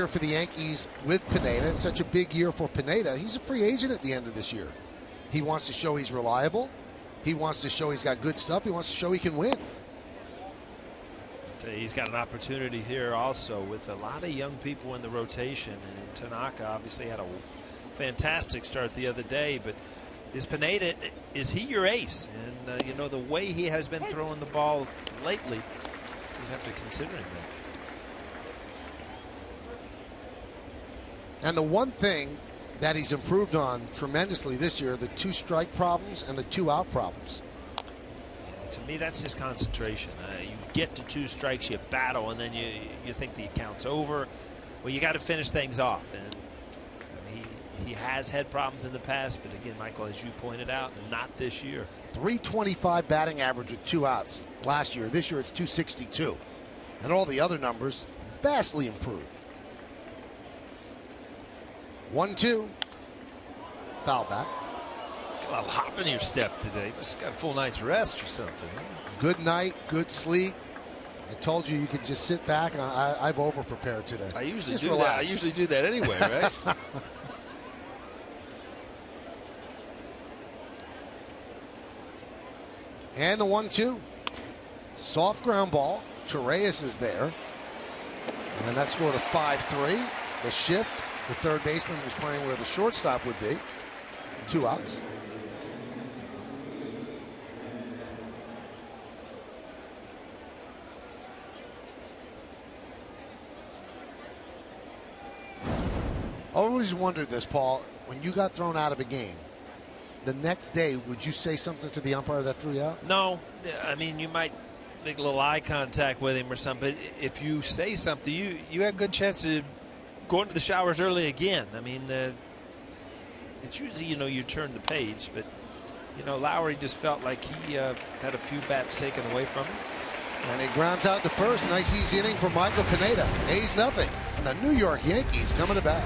year for the Yankees with Pineda, and such a big year for Pineda. He's a free agent at the end of this year. He wants to show he's reliable. He wants to show he's got good stuff. He wants to show he can win. He's got an opportunity here also with a lot of young people in the rotation. And Tanaka obviously had a fantastic start the other day, but is Pineda, is he your ace? And you know, the way he has been throwing the ball lately, you have to consider him that. And the one thing that he's improved on tremendously this year, the 2 strike problems and the 2 out problems. Yeah, to me, that's his concentration. You get to 2 strikes, you battle, and then you think the account's over. Well, you got to finish things off. And he has had problems in the past, but again, Michael, as you pointed out, not this year. .325 batting average with 2 outs last year. This year it's .262. And all the other numbers vastly improved. 1-2. Foul back. Got a lot of hop in your step today. Must have got a full night's rest or something. Huh? Good night, good sleep. I told you could just sit back. I've over-prepared today. I usually just do relax. that. I usually do that anyway, right? And the 1-2. Soft ground ball. Torreyes is there. And that scored a 5-3. The shift. The third baseman was playing where the shortstop would be. 2 outs. I always wondered this, Paul. When you got thrown out of a game, the next day, would you say something to the umpire that threw you out? No. I mean, you might make a little eye contact with him or something. But if you say something, you have a good chance to go into the showers early again. I mean, it's usually, you know, you turn the page. But, you know, Lowry just felt like he had a few bats taken away from him. And he grounds out to first. Nice easy inning for Michael Pineda. A's nothing. And the New York Yankees coming to bat.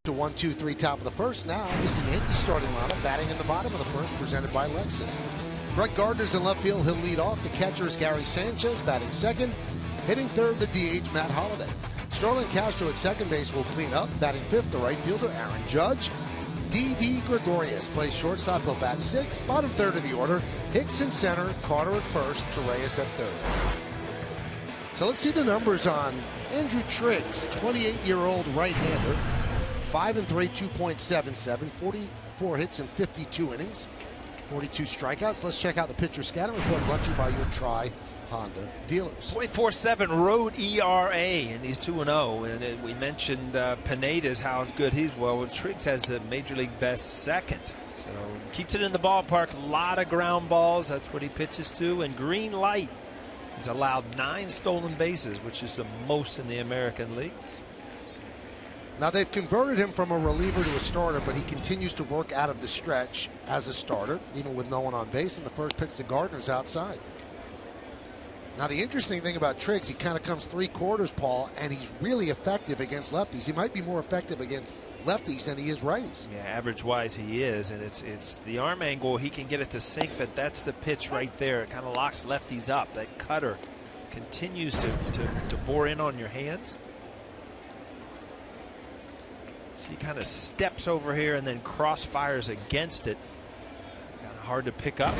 To 1-2-3 top of the first. Now is the Yankees starting lineup, batting in the bottom of the first, presented by Lexus. Brett Gardner's in left field. He'll lead off. The catcher is Gary Sanchez, batting second. Hitting third, the DH, Matt Holliday. Sterling Castro at second base will clean up. Batting fifth, the right fielder, Aaron Judge. D.D. Gregorius plays shortstop. He'll bat sixth. Bottom third of the order, Hicks in center, Carter at first, Torreyes at third. So let's see the numbers on Andrew Triggs, 28-year-old right-hander. 5-3, 2.77, 44 hits in 52 innings, 42 strikeouts. Let's check out the pitcher scouting report brought to you by your Honda dealers. 0.47 road ERA, and he's 2-0. And we mentioned Pineda's how good he's. Well, Triggs has a major league best second. So keeps it in the ballpark. A lot of ground balls. That's what he pitches to. And green light. He's allowed 9 stolen bases, which is the most in the American League. Now, they've converted him from a reliever to a starter, but he continues to work out of the stretch as a starter, even with no one on base. And the first pitch to Gardner's outside. Now, the interesting thing about Triggs, he kind of comes three-quarters, Paul, and he's really effective against lefties. He might be more effective against lefties than he is righties. Yeah, average-wise he is, and it's the arm angle. He can get it to sink, but that's the pitch right there. It kind of locks lefties up. That cutter continues to bore in on your hands. So he kind of steps over here and then cross fires against it. Kind of hard to pick up.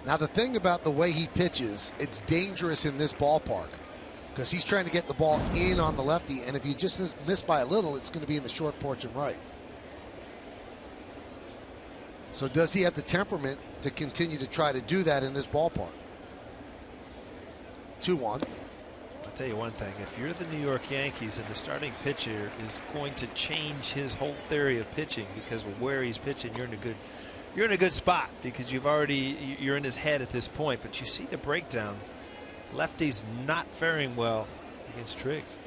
Now, the thing about the way he pitches, it's dangerous in this ballpark because he's trying to get the ball in on the lefty, and if you just miss by a little, it's going to be in the short porch and right. So does he have the temperament to continue to try to do that in this ballpark? 2-1. I'll tell you one thing. If you're the New York Yankees and the starting pitcher is going to change his whole theory of pitching because of where he's pitching, you're in a good spot because you're in his head at this point. But you see the breakdown. Lefty's not faring well against Triggs.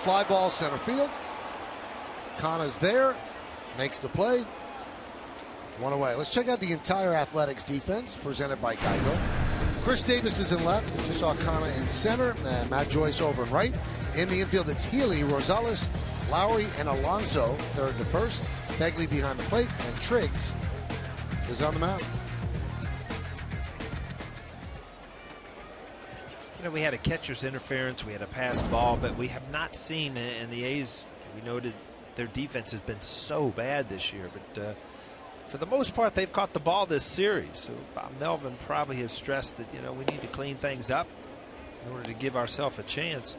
Fly ball center field. Kana's there, makes the play. One away. Let's check out the entire Athletics defense presented by Geico. Chris Davis is in left. We just saw Kana in center, and Matt Joyce over in right. In the infield, it's Healy, Rosales, Lowry, and Alonso, third to first. Begley behind the plate, and Triggs is on the mound. You know, we had a catcher's interference, we had a pass ball, but we have not seen, and the A's, we noted their defense has been so bad this year, but for the most part, they've caught the ball this series. So Bob Melvin probably has stressed that, you know, we need to clean things up in order to give ourselves a chance.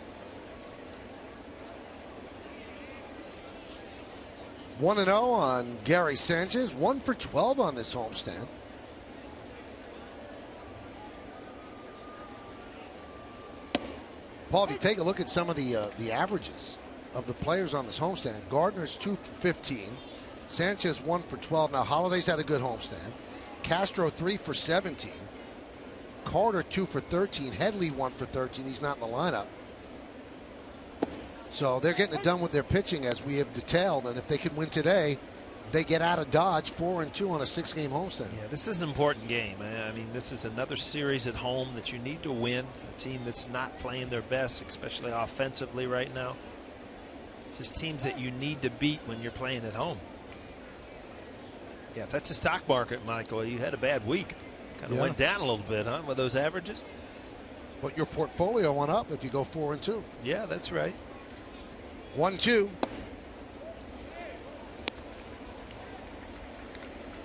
1-0 on Gary Sanchez, 1 for 12 on this homestand. Paul, if you take a look at some of the averages of the players on this homestand, Gardner's 2 for 15, Sanchez 1 for 12. Now, Holiday's had a good homestand. Castro 3 for 17. Carter 2 for 13. Headley 1 for 13. He's not in the lineup. So they're getting it done with their pitching as we have detailed. And if they can win today, they get out of Dodge 4-2 on a 6-game homestand. Yeah, this is an important game. I mean, this is another series at home that you need to win. A team that's not playing their best, especially offensively right now. Just teams that you need to beat when you're playing at home. Yeah, if that's a stock market, Michael, you had a bad week. Kind of went down a little bit, huh, with those averages. But your portfolio went up if you go 4-2. Yeah, that's right. 1-2.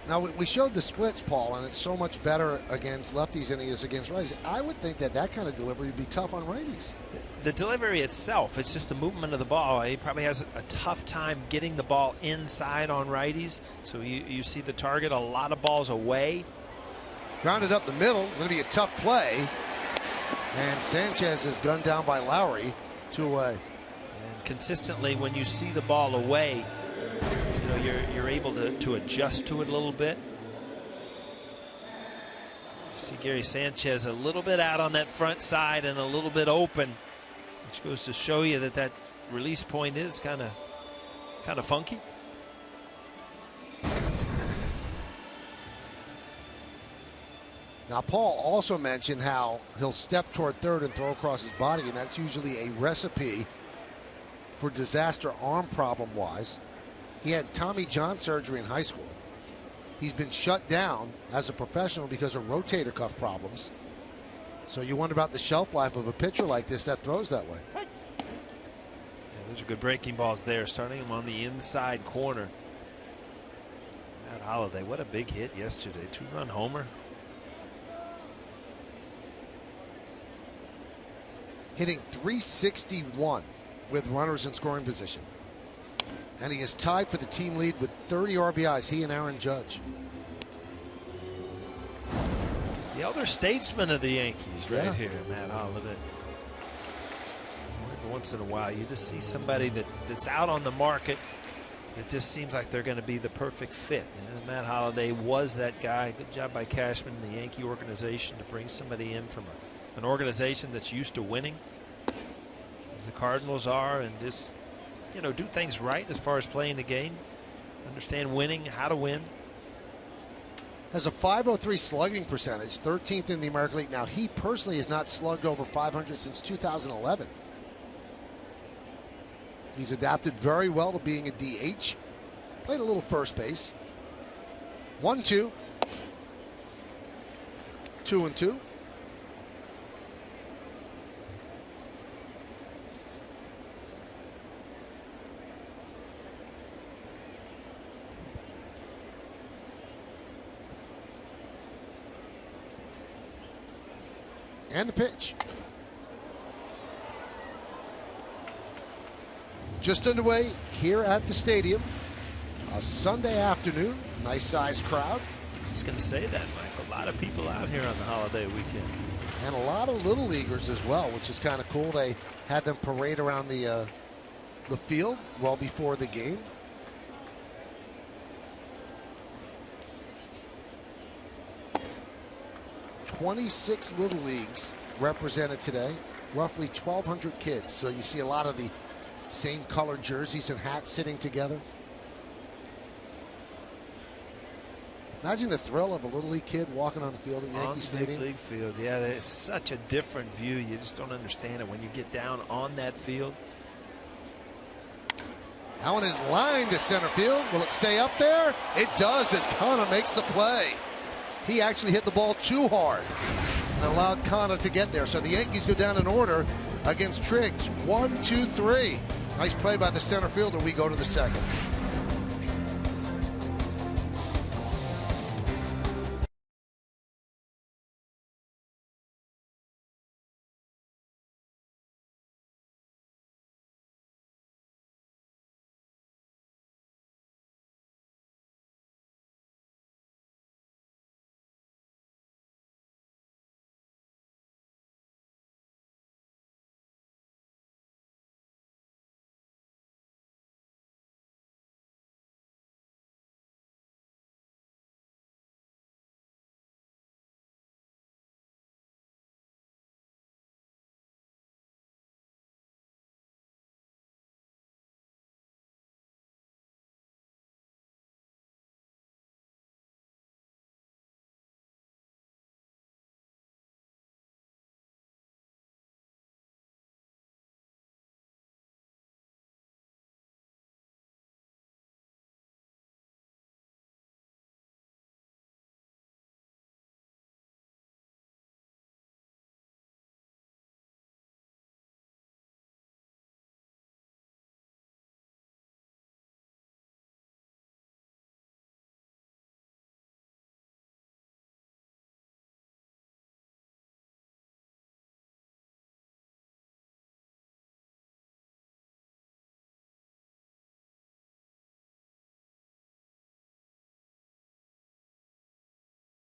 Now, we showed the splits, Paul, and it's so much better against lefties than he is against righties. I would think that that kind of delivery would be tough on righties. The delivery itself, it's just the movement of the ball. He probably has a tough time getting the ball inside on righties. So you see the target, a lot of balls away. Grounded up the middle, going to be a tough play. And Sanchez is gunned down by Lowry, 2 away. And consistently, when you see the ball away, you know, you're able to adjust to it a little bit. You see Gary Sanchez a little bit out on that front side and a little bit open, which goes to show you that release point is kind of funky. Now, Paul also mentioned how he'll step toward third and throw across his body, and that's usually a recipe for disaster arm problem-wise. He had Tommy John surgery in high school. He's been shut down as a professional because of rotator cuff problems. So you wonder about the shelf life of a pitcher like this that throws that way. Yeah, those are good breaking balls there, starting him on the inside corner. Matt Holliday, what a big hit yesterday. 2-run homer. Hitting .361 with runners in scoring position. And he is tied for the team lead with 30 RBIs, he and Aaron Judge. The elder statesman of the Yankees right here, Matt Holliday. Every once in a while, you just see somebody that's out on the market. It just seems like they're going to be the perfect fit. And Matt Holliday was that guy. Good job by Cashman and the Yankee organization to bring somebody in from an organization that's used to winning. as the Cardinals are, and just, you know, do things right as far as playing the game, understand winning, how to win. Has a .503 slugging percentage, 13th in the American League. Now, he personally has not slugged over 500 since 2011. He's adapted very well to being a DH. Played a little first base. 1-2. 2-2. And the pitch. Just underway here at the stadium. A Sunday afternoon. Nice sized crowd. I was going to say that, Mike. A lot of people out here on the holiday weekend. And a lot of little leaguers as well, which is kind of cool. They had them parade around the field well before the game. "26 little leagues represented today, roughly 1,200 kids. So you see a lot of the same colored jerseys and hats sitting together. Imagine the thrill of a little league kid walking on the field at Yankee Stadium. League field, yeah, it's such a different view. You just don't understand it when you get down on that field. That one is lined to center field. Will it stay up there? It does, as Kana makes the play. He actually hit the ball too hard and allowed Kana to get there. So the Yankees go down in order against Triggs. 1, 2, 3. Nice play by the center fielder. We go to the second.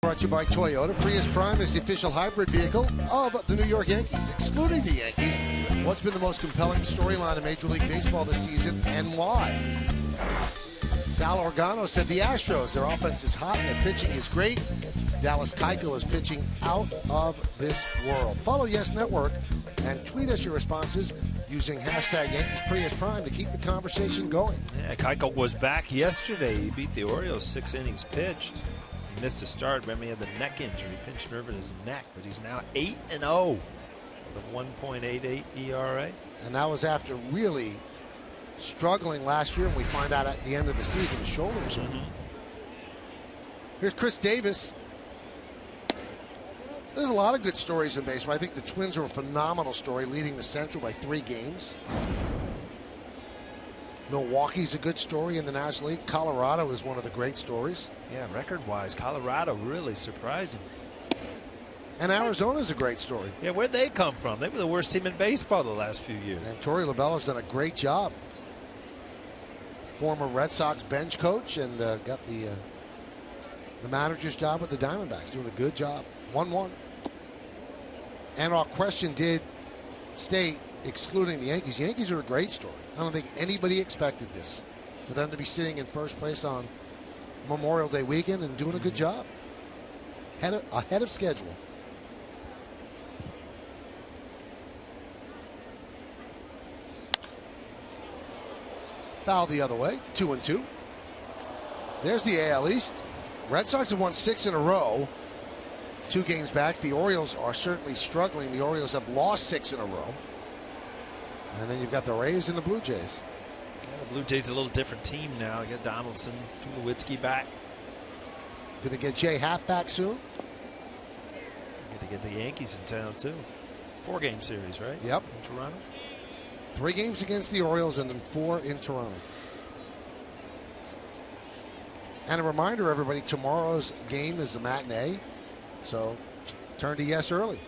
Brought to you by Toyota. Prius Prime is the official hybrid vehicle of the New York Yankees. Excluding the Yankees, what's been the most compelling storyline in Major League Baseball this season and why? Sal Organo said the Astros, their offense is hot and their pitching is great. Dallas Keuchel is pitching out of this world. Follow Yes Network and tweet us your responses using hashtag Yankees Prius Prime to keep the conversation going. Yeah, Keuchel was back yesterday. He beat the Orioles 6 innings pitched. Missed a start. Remember, he had the neck injury, pinched nerve in his neck, but he's now 8-0 with a 1.88 ERA. And that was after really struggling last year, and we find out at the end of the season his shoulders. Here's Chris Davis. There's a lot of good stories in baseball. I think the Twins are a phenomenal story, leading the Central by 3 games. Milwaukee's a good story in the National League. Colorado is one of the great stories. Yeah, record-wise, Colorado really surprising. And Arizona's a great story. Yeah, where'd they come from? They were the worst team in baseball the last few years. And Torey Lovullo's done a great job. Former Red Sox bench coach and got the manager's job with the Diamondbacks. Doing a good job. 1-1. And our question did state, excluding the Yankees. Yankees are a great story. I don't think anybody expected this. For them to be sitting in first place on Memorial Day weekend and doing a good job. Ahead of schedule. Foul the other way, 2-2. There's the AL East. Red Sox have won 6 in a row, 2 games back. The Orioles are certainly struggling. The Orioles have lost 6 in a row. And then you've got the Rays and the Blue Jays. Yeah, the Blue Jays are a little different team now. They got Donaldson, Tulowitzki back. Going to get Jay Happ back soon. Going to get the Yankees in town too. 4-game series, right? Yep. In Toronto. 3 games against the Orioles and then 4 in Toronto. And a reminder, everybody, tomorrow's game is a matinee, so turn to yes early.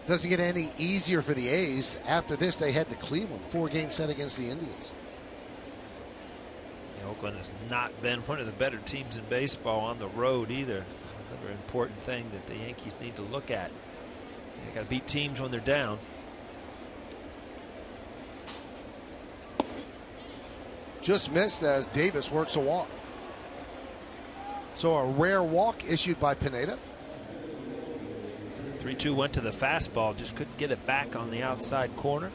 Doesn't get any easier for the A's. After this, they head to Cleveland. 4-game set against the Indians. Oakland has not been one of the better teams in baseball on the road either. Another important thing that the Yankees need to look at. They got to beat teams when they're down. Just missed as Davis works a walk. So a rare walk issued by Pineda. 3-2 went to the fastball, just couldn't get it back on the outside corner.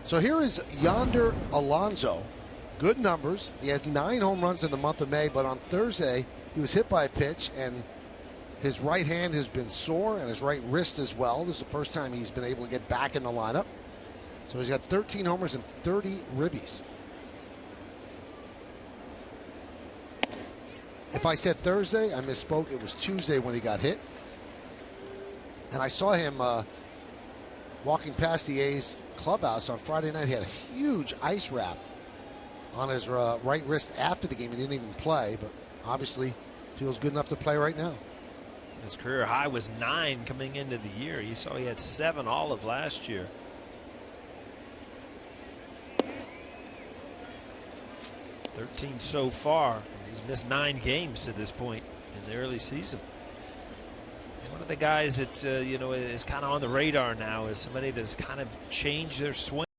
So here is Yonder Alonso. Good numbers. He has 9 home runs in the month of May, but on Thursday he was hit by a pitch and his right hand has been sore and his right wrist as well. This is the first time he's been able to get back in the lineup. So he's got 13 homers and 30 ribbies. If I said Thursday, I misspoke. It was Tuesday when he got hit. And I saw him walking past the A's clubhouse on Friday night. He had a huge ice wrap on his right wrist after the game. He didn't even play, but obviously feels good enough to play right now. His career high was 9 coming into the year. You saw he had 7 all of last year. $13 so far. He's missed 9 games to this point in the early season. He's one of the guys that you know, is kind of on the radar now as somebody that's kind of changed their swing.